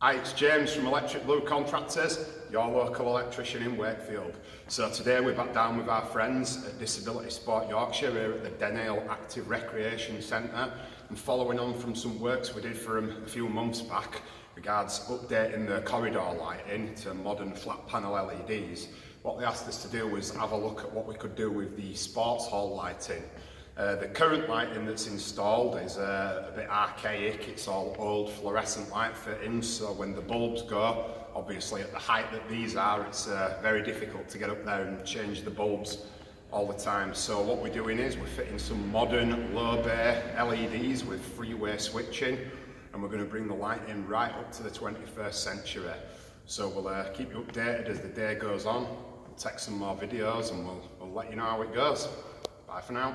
Hi, it's James from ElectricBlu Contractors, your local electrician in Wakefield. So today we're back down with our friends at Disability Sport Yorkshire here at the Denhale Active Recreation Centre, and following on from some works we did for them a few months back regards updating the corridor lighting to modern flat panel LEDs. What they asked us to do was have a look at what we could do with the sports hall lighting. The current lighting that's installed is a bit archaic. It's all old fluorescent light fittings, so when the bulbs go, obviously at the height that these are, it's very difficult to get up there and change the bulbs all the time. So what we're doing is we're fitting some modern low bay LEDs with three-way switching, and we're going to bring the lighting right up to the 21st century. So we'll keep you updated as the day goes on. We'll take some more videos and we'll let you know how it goes. Bye for now.